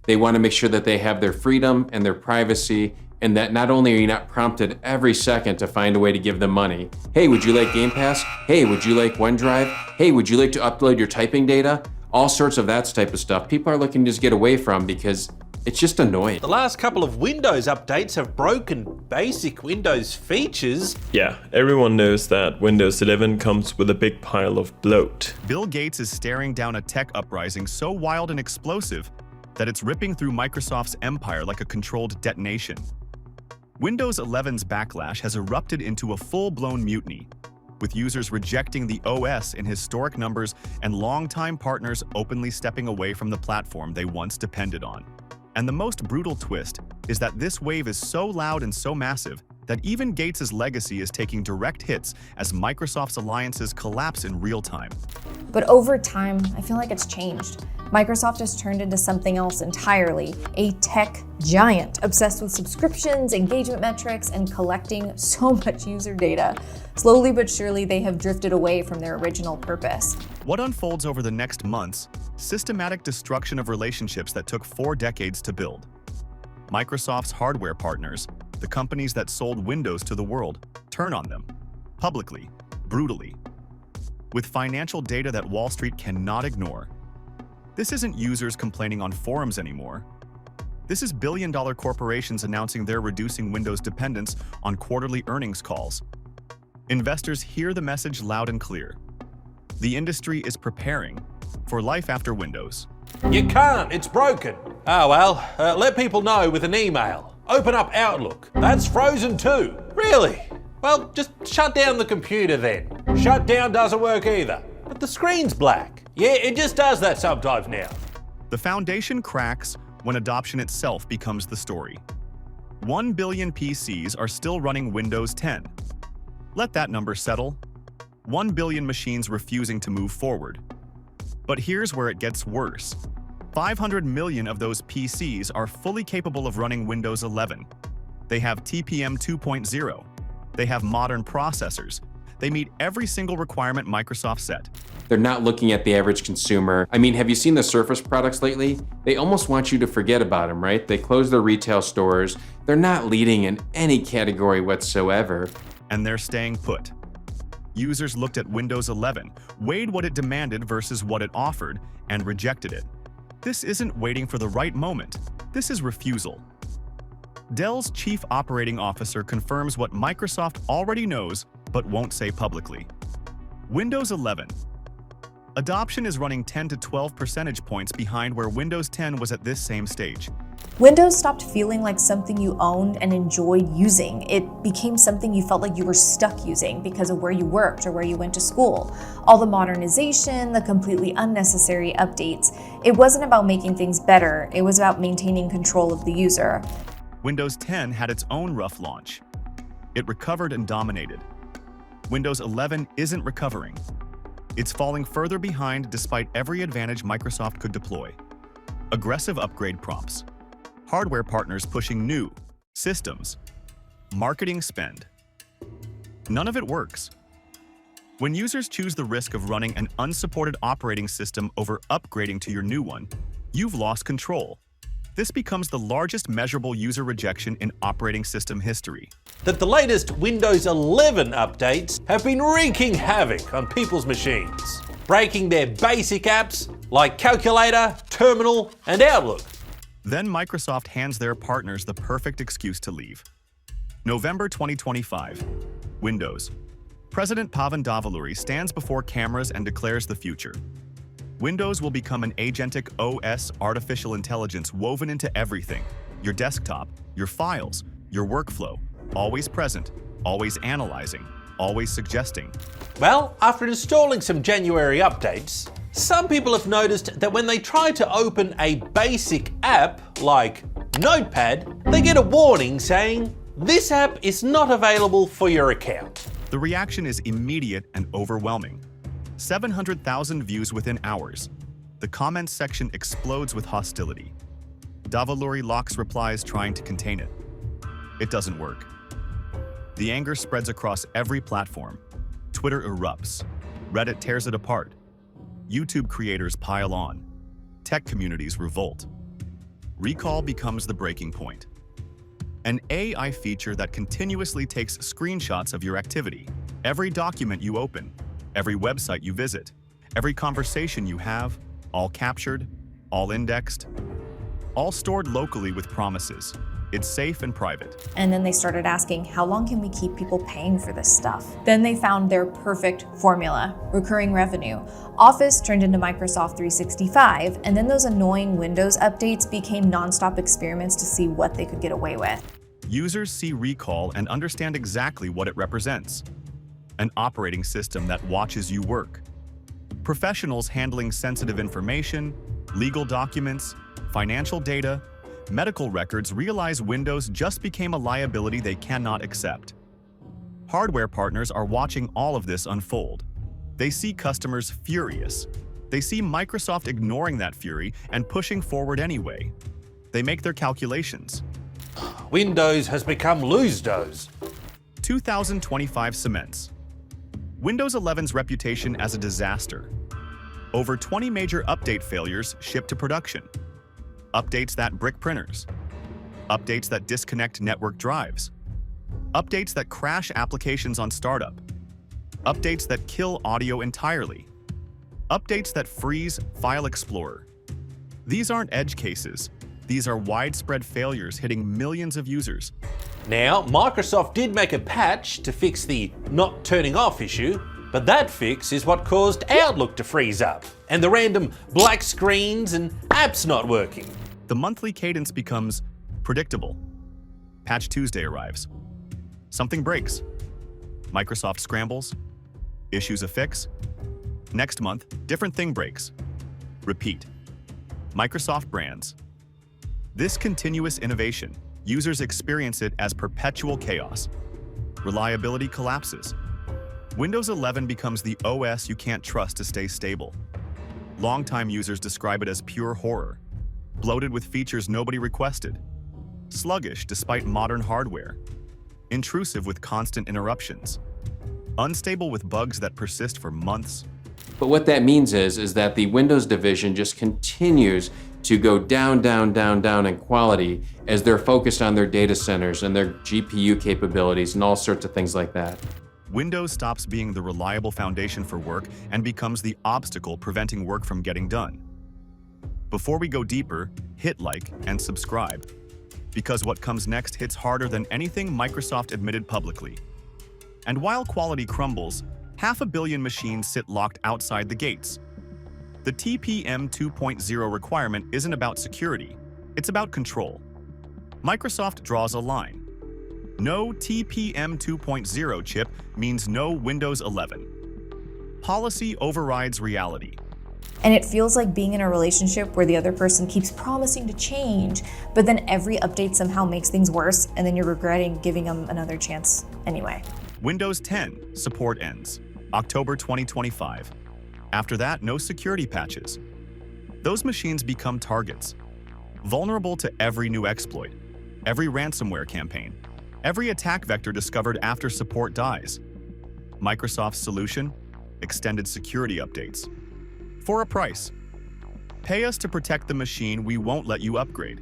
They want to make sure that they have their freedom and their privacy, and that not only are you not prompted every second to find a way to give them money. Hey, would you like Game Pass? Hey, would you like OneDrive? Hey, would you like to upload your typing data? All sorts of that type of stuff people are looking to just get away from because it's just annoying. The last couple of Windows updates have broken basic Windows features. Yeah, everyone knows that Windows 11 comes with a big pile of bloat. Bill Gates is staring down a tech uprising so wild and explosive that it's ripping through Microsoft's empire like a controlled detonation. Windows 11's backlash has erupted into a full-blown mutiny, with users rejecting the OS in historic numbers and longtime partners openly stepping away from the platform they once depended on. And the most brutal twist is that this wave is so loud and so massive that even Gates' legacy is taking direct hits as Microsoft's alliances collapse in real time. But over time, I feel like it's changed. Microsoft has turned into something else entirely, a tech giant obsessed with subscriptions, engagement metrics, and collecting so much user data. Slowly but surely, they have drifted away from their original purpose. What unfolds over the next months? Systematic destruction of relationships that took 4 decades to build. Microsoft's hardware partners, the companies that sold Windows to the world, turn on them, publicly, brutally, with financial data that Wall Street cannot ignore. This isn't users complaining on forums anymore. This is billion-dollar corporations announcing they're reducing Windows dependence on quarterly earnings calls. Investors hear the message loud and clear. The industry is preparing for life after Windows. You can't, it's broken. Oh well, let people know with an email. Open up Outlook. That's frozen too. Really? Well, just shut down the computer then. Shut down doesn't work either. But the screen's black. Yeah, it just does that sometimes now. The foundation cracks when adoption itself becomes the story. 1 billion PCs are still running Windows 10. Let that number settle. 1 billion machines refusing to move forward. But here's where it gets worse. 500 million of those PCs are fully capable of running Windows 11. They have TPM 2.0. They have modern processors. They meet every single requirement Microsoft set. They're not looking at the average consumer. I mean, have you seen the Surface products lately? They almost want you to forget about them, right? They close their retail stores. They're not leading in any category whatsoever. And they're staying put. Users looked at Windows 11, weighed what it demanded versus what it offered, and rejected it. This isn't waiting for the right moment. This is refusal. Dell's chief operating officer confirms what Microsoft already knows but won't say publicly. Windows 11. Adoption is running 10 to 12 percentage points behind where Windows 10 was at this same stage. Windows stopped feeling like something you owned and enjoyed using. It became something you felt like you were stuck using because of where you worked or where you went to school. All the modernization, the completely unnecessary updates. It wasn't about making things better, it was about maintaining control of the user. Windows 10 had its own rough launch. It recovered and dominated. Windows 11 isn't recovering. It's falling further behind despite every advantage Microsoft could deploy. Aggressive upgrade prompts. Hardware partners pushing new systems. Marketing spend. None of it works. When users choose the risk of running an unsupported operating system over upgrading to your new one, you've lost control. This becomes the largest measurable user rejection in operating system history. That the latest Windows 11 updates have been wreaking havoc on people's machines, breaking their basic apps like Calculator, Terminal, and Outlook. Then Microsoft hands their partners the perfect excuse to leave. November 2025. Windows. President Pavan Davuluri stands before cameras and declares the future. Windows will become an agentic OS, artificial intelligence woven into everything. Your desktop, your files, your workflow. Always present, always analyzing, always suggesting. Well, after installing some January updates, some people have noticed that when they try to open a basic app like Notepad, they get a warning saying, "This app is not available for your account." The reaction is immediate and overwhelming. 700,000 views within hours. The comments section explodes with hostility. Davuluri locks replies trying to contain it. It doesn't work. The anger spreads across every platform. Twitter erupts. Reddit tears it apart. YouTube creators pile on. Tech communities revolt. Recall becomes the breaking point. An AI feature that continuously takes screenshots of your activity, every document you open, every website you visit, every conversation you have, all captured, all indexed, all stored locally with promises. It's safe and private. And then they started asking, how long can we keep people paying for this stuff? Then they found their perfect formula: recurring revenue. Office turned into Microsoft 365, and then those annoying Windows updates became nonstop experiments to see what they could get away with. Users see Recall and understand exactly what it represents. An operating system that watches you work. Professionals handling sensitive information, legal documents, financial data, medical records realize Windows just became a liability they cannot accept. Hardware partners are watching all of this unfold. They see customers furious. They see Microsoft ignoring that fury and pushing forward anyway. They make their calculations. Windows has become lose-dos. 2025 cements. Windows 11's reputation as a disaster. Over 20 major update failures shipped to production. Updates that brick printers. Updates that disconnect network drives. Updates that crash applications on startup. Updates that kill audio entirely. Updates that freeze File Explorer. These aren't edge cases. These are widespread failures hitting millions of users. Now, Microsoft did make a patch to fix the not turning off issue, but that fix is what caused Outlook to freeze up, and the random black screens and apps not working. The monthly cadence becomes predictable. Patch Tuesday arrives. Something breaks. Microsoft scrambles. Issues a fix. Next month, different thing breaks. Repeat. Microsoft brands. This continuous innovation, users experience it as perpetual chaos. Reliability collapses. Windows 11 becomes the OS you can't trust to stay stable. Longtime users describe it as pure horror. Bloated with features nobody requested. Sluggish despite modern hardware. Intrusive with constant interruptions. Unstable with bugs that persist for months. But what that means is that the Windows division just continues to go down, down, down, down in quality as they're focused on their data centers and their GPU capabilities and all sorts of things like that. Windows stops being the reliable foundation for work and becomes the obstacle preventing work from getting done. Before we go deeper, hit like and subscribe, because what comes next hits harder than anything Microsoft admitted publicly. And while quality crumbles, 500 million machines sit locked outside the gates. The TPM 2.0 requirement isn't about security, it's about control. Microsoft draws a line. No TPM 2.0 chip means no Windows 11. Policy overrides reality. And it feels like being in a relationship where the other person keeps promising to change, but then every update somehow makes things worse, and then you're regretting giving them another chance anyway. Windows 10 support ends, October 2025. After that, no security patches. Those machines become targets, vulnerable to every new exploit, every ransomware campaign, every attack vector discovered after support dies. Microsoft's solution? Extended security updates. For a price. Pay us to protect the machine we won't let you upgrade.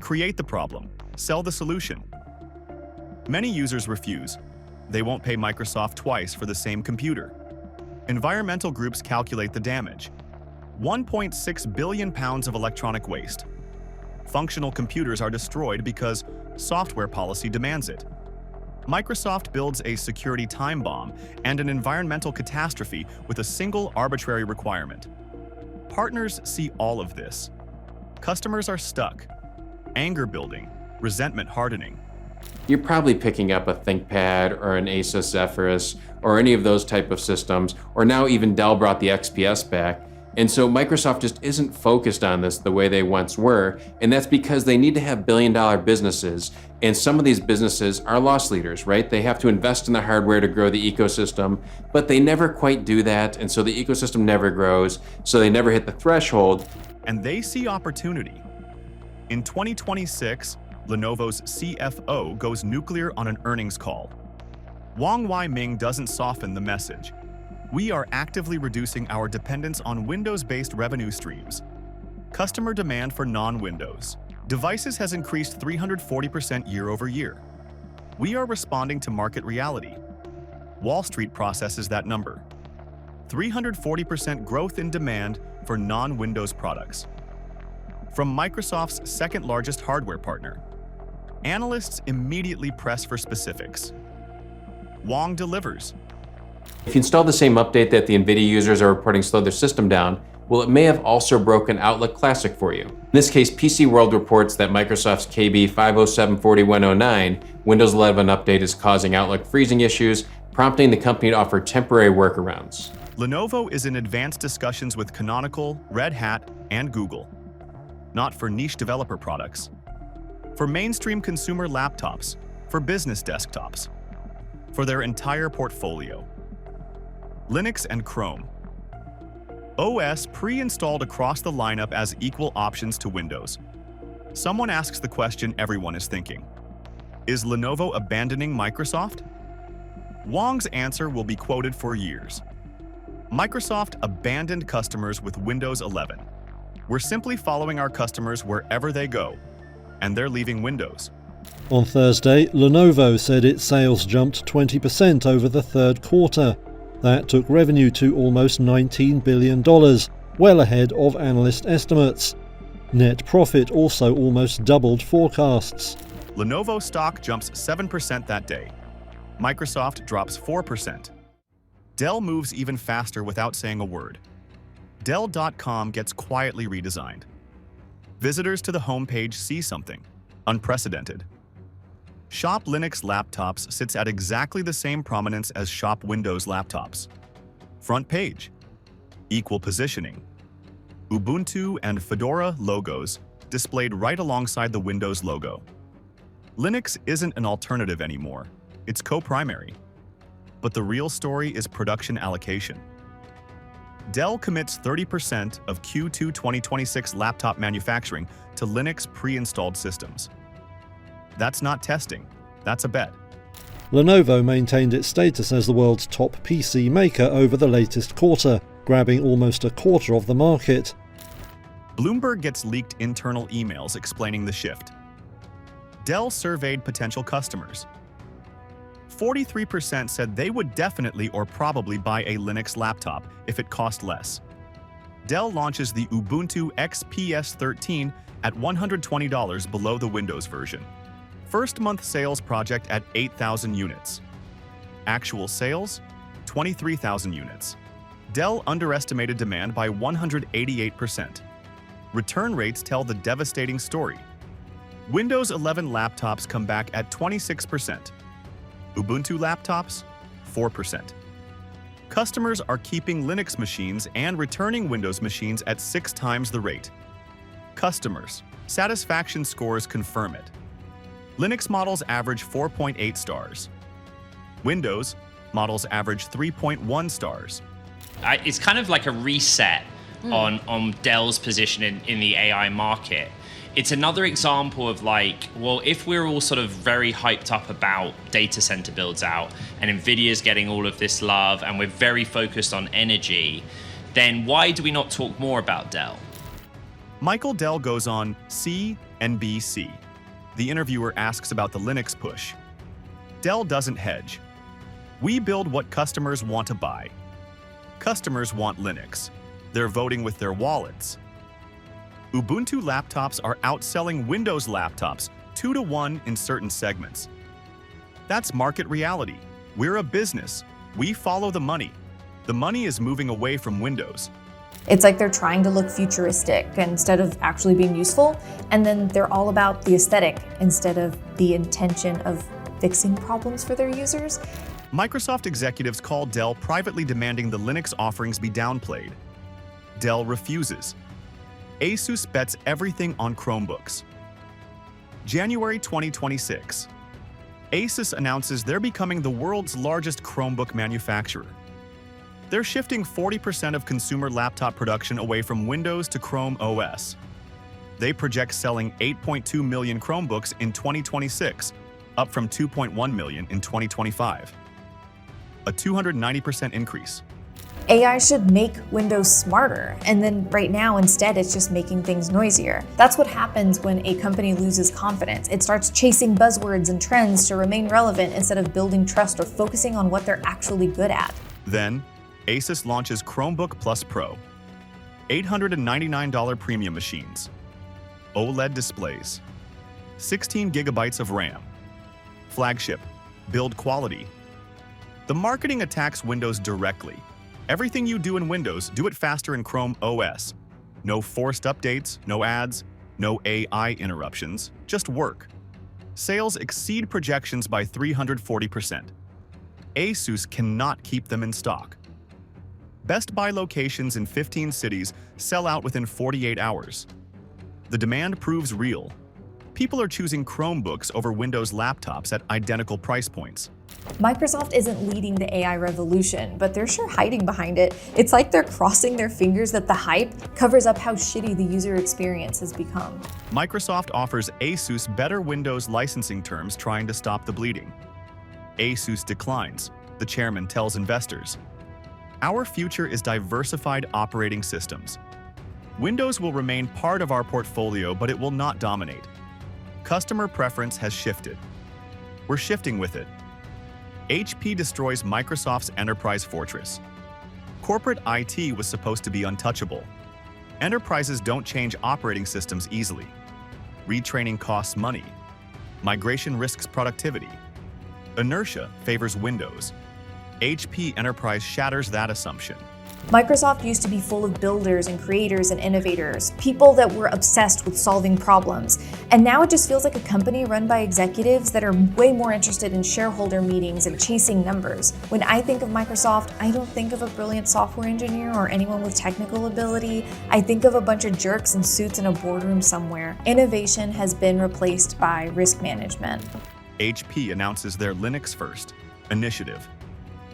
Create the problem, sell the solution. Many users refuse. They won't pay Microsoft twice for the same computer. Environmental groups calculate the damage. 1.6 billion pounds of electronic waste. Functional computers are destroyed because software policy demands it. Microsoft builds a security time bomb and an environmental catastrophe with a single arbitrary requirement. Partners see all of this. Customers are stuck. Anger building, resentment hardening. You're probably picking up a ThinkPad or an Asus Zephyrus or any of those type of systems, or now even Dell brought the XPS back. And so Microsoft just isn't focused on this the way they once were, and that's because they need to have billion-dollar businesses, and some of these businesses are loss leaders, right? They have to invest in the hardware to grow the ecosystem, but they never quite do that, and so the ecosystem never grows, so they never hit the threshold. And they see opportunity. In 2026, Lenovo's CFO goes nuclear on an earnings call. Wang Wai-ming doesn't soften the message. We are actively reducing our dependence on Windows-based revenue streams. Customer demand for non-Windows. Devices has increased 340% year over year. We are responding to market reality. Wall Street processes that number. 340% growth in demand for non-Windows products. From Microsoft's second-largest hardware partner, analysts immediately press for specifics. Wong delivers. If you install the same update that the NVIDIA users are reporting slowed their system down, well, it may have also broken Outlook Classic for you. In this case, PC World reports that Microsoft's KB 507-4109 Windows 11 update is causing Outlook freezing issues, prompting the company to offer temporary workarounds. Lenovo is in advanced discussions with Canonical, Red Hat, and Google. Not for niche developer products. For mainstream consumer laptops, for business desktops. For their entire portfolio. Linux and Chrome. OS pre-installed across the lineup as equal options to Windows. Someone asks the question everyone is thinking. Is Lenovo abandoning Microsoft? Wong's answer will be quoted for years. Microsoft abandoned customers with Windows 11. We're simply following our customers wherever they go, and they're leaving Windows. On Thursday, Lenovo said its sales jumped 20% over the third quarter. That took revenue to almost $19 billion, well ahead of analyst estimates. Net profit also almost doubled forecasts. Lenovo stock jumps 7% that day. Microsoft drops 4%. Dell moves even faster without saying a word. Dell.com gets quietly redesigned. Visitors to the homepage see something unprecedented. Shop Linux laptops sits at exactly the same prominence as Shop Windows laptops. Front page. Equal positioning. Ubuntu and Fedora logos displayed right alongside the Windows logo. Linux isn't an alternative anymore. It's co-primary. But the real story is production allocation. Dell commits 30% of Q2 2026 laptop manufacturing to Linux pre-installed systems. That's not testing, that's a bet. Lenovo maintained its status as the world's top PC maker over the latest quarter, grabbing almost a quarter of the market. Bloomberg gets leaked internal emails explaining the shift. Dell surveyed potential customers. 43% said they would definitely or probably buy a Linux laptop if it cost less. Dell launches the Ubuntu XPS 13 at $120 below the Windows version. First month sales project at 8,000 units. Actual sales, 23,000 units. Dell underestimated demand by 188%. Return rates tell the devastating story. Windows 11 laptops come back at 26%. Ubuntu laptops, 4%. Customers are keeping Linux machines and returning Windows machines at 6 times the rate. Customers' satisfaction scores confirm it. Linux models average 4.8 stars. Windows models average 3.1 stars. It's kind of like a reset on Dell's position in the AI market. It's another example of like, well, if we're all sort of very hyped up about data center builds out and NVIDIA's getting all of this love and we're very focused on energy, then why do we not talk more about Dell? Michael Dell goes on CNBC. The interviewer asks about the Linux push. Dell doesn't hedge. We build what customers want to buy. Customers want Linux. They're voting with their wallets. Ubuntu laptops are outselling Windows laptops 2-to-1 in certain segments. That's market reality. We're a business. We follow the money. The money is moving away from Windows. It's like they're trying to look futuristic instead of actually being useful, and then they're all about the aesthetic instead of the intention of fixing problems for their users. Microsoft executives call Dell privately demanding the Linux offerings be downplayed. Dell refuses. Asus bets everything on Chromebooks. January 2026. Asus announces they're becoming the world's largest Chromebook manufacturer. They're shifting 40% of consumer laptop production away from Windows to Chrome OS. They project selling 8.2 million Chromebooks in 2026, up from 2.1 million in 2025. A 290% increase. AI should make Windows smarter, and then right now instead it's just making things noisier. That's what happens when a company loses confidence. It starts chasing buzzwords and trends to remain relevant instead of building trust or focusing on what they're actually good at. Then, Asus launches Chromebook Plus Pro, $899 premium machines, OLED displays, 16 gigabytes of RAM, flagship, build quality. The marketing attacks Windows directly. Everything you do in Windows, do it faster in Chrome OS. No forced updates, no ads, no AI interruptions, just work. Sales exceed projections by 340%. Asus cannot keep them in stock. Best Buy locations in 15 cities sell out within 48 hours. The demand proves real. People are choosing Chromebooks over Windows laptops at identical price points. Microsoft isn't leading the AI revolution, but they're sure hiding behind it. It's like they're crossing their fingers that the hype covers up how shitty the user experience has become. Microsoft offers Asus better Windows licensing terms, trying to stop the bleeding. Asus declines, the chairman tells investors. Our future is diversified operating systems. Windows will remain part of our portfolio, but it will not dominate. Customer preference has shifted. We're shifting with it. HP destroys Microsoft's enterprise fortress. Corporate IT was supposed to be untouchable. Enterprises don't change operating systems easily. Retraining costs money. Migration risks productivity. Inertia favors Windows. HP Enterprise shatters that assumption. Microsoft used to be full of builders and creators and innovators, people that were obsessed with solving problems. And now it just feels like a company run by executives that are way more interested in shareholder meetings and chasing numbers. When I think of Microsoft, I don't think of a brilliant software engineer or anyone with technical ability. I think of a bunch of jerks in suits in a boardroom somewhere. Innovation has been replaced by risk management. HP announces their Linux First initiative.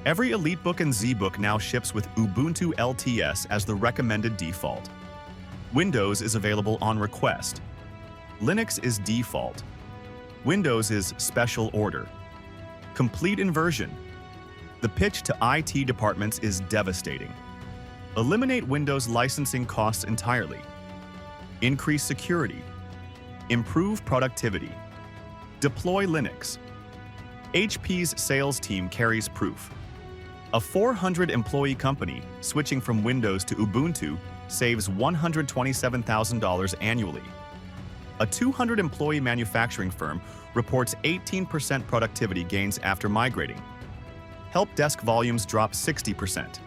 Every EliteBook and ZBook now ships with Ubuntu LTS as the recommended default. Windows is available on request. Linux is default. Windows is special order. Complete inversion. The pitch to IT departments is devastating. Eliminate Windows licensing costs entirely. Increase security. Improve productivity. Deploy Linux. HP's sales team carries proof. A 400-employee company switching from Windows to Ubuntu saves $127,000 annually. A 200-employee manufacturing firm reports 18% productivity gains after migrating. Help desk volumes drop 60%.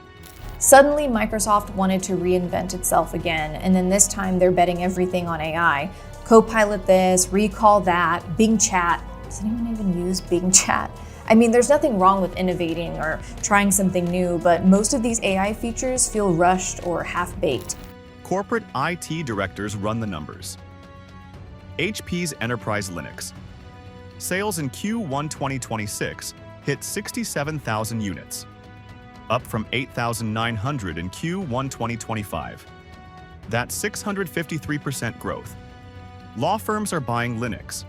Suddenly, Microsoft wanted to reinvent itself again, and then this time they're betting everything on AI. Copilot this, recall that, Bing Chat. Does anyone even use Bing Chat? I mean, there's nothing wrong with innovating or trying something new, but most of these AI features feel rushed or half-baked. Corporate IT directors run the numbers. HP's Enterprise Linux. Sales in Q1 2026 hit 67,000 units, up from 8,900 in Q1 2025. That's 653% growth. Law firms are buying Linux.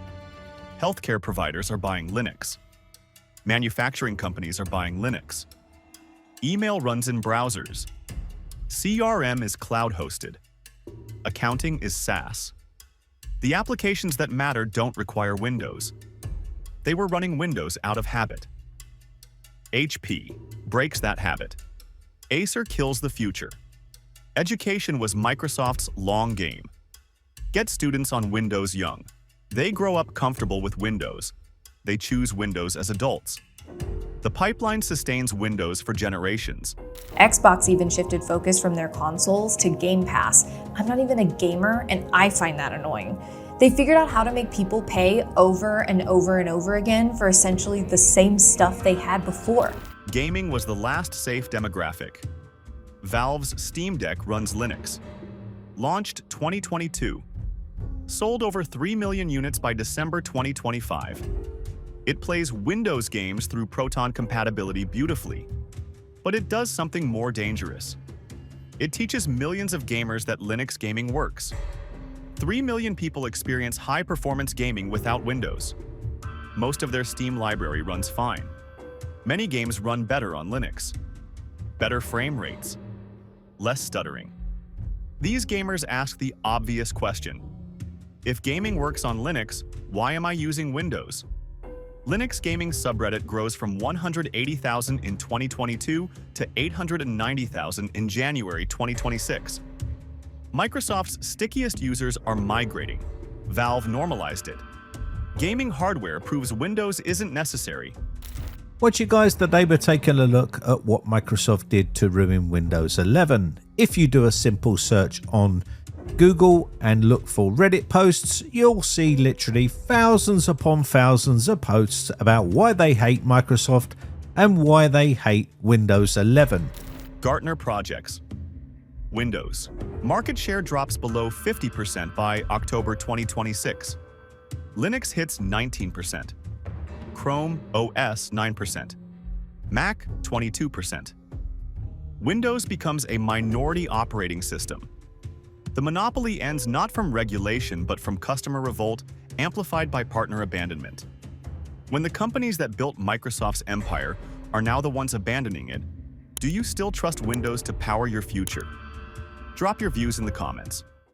Healthcare providers are buying Linux. Manufacturing companies are buying Linux. Email runs in browsers. CRM is cloud-hosted. Accounting is SaaS. The applications that matter don't require Windows. They were running Windows out of habit. HP breaks that habit. Acer kills the future. Education was Microsoft's long game. Get students on Windows young. They grow up comfortable with Windows. They choose Windows as adults. The pipeline sustains Windows for generations. Xbox even shifted focus from their consoles to Game Pass. I'm not even a gamer, and I find that annoying. They figured out how to make people pay over and over and over again for essentially the same stuff they had before. Gaming was the last safe demographic. Valve's Steam Deck runs Linux. Launched 2022. Sold over 3 million units by December 2025. It plays Windows games through Proton compatibility beautifully. But it does something more dangerous. It teaches millions of gamers that Linux gaming works. 3 million people experience high-performance gaming without Windows. Most of their Steam library runs fine. Many games run better on Linux. better frame rates, less stuttering. These gamers ask the obvious question: if gaming works on Linux, why am I using Windows? Linux gaming subreddit grows from 180,000 in 2022 to 890,000 in January 2026. Microsoft's stickiest users are migrating. Valve normalized it. Gaming hardware proves Windows isn't necessary. What you guys, today we're taking a look at what Microsoft did to ruin Windows 11. If you do a simple search on Google and look for Reddit posts, you'll see literally thousands upon thousands of posts about why they hate Microsoft and why they hate Windows 11. Gartner projects. Windows. Market share drops below 50% by October 2026. Linux hits 19%. Chrome OS 9%. Mac 22%. Windows becomes a minority operating system. The monopoly ends not from regulation but from customer revolt amplified by partner abandonment. When the companies that built Microsoft's empire are now the ones abandoning it, do you still trust Windows to power your future? Drop your views in the comments.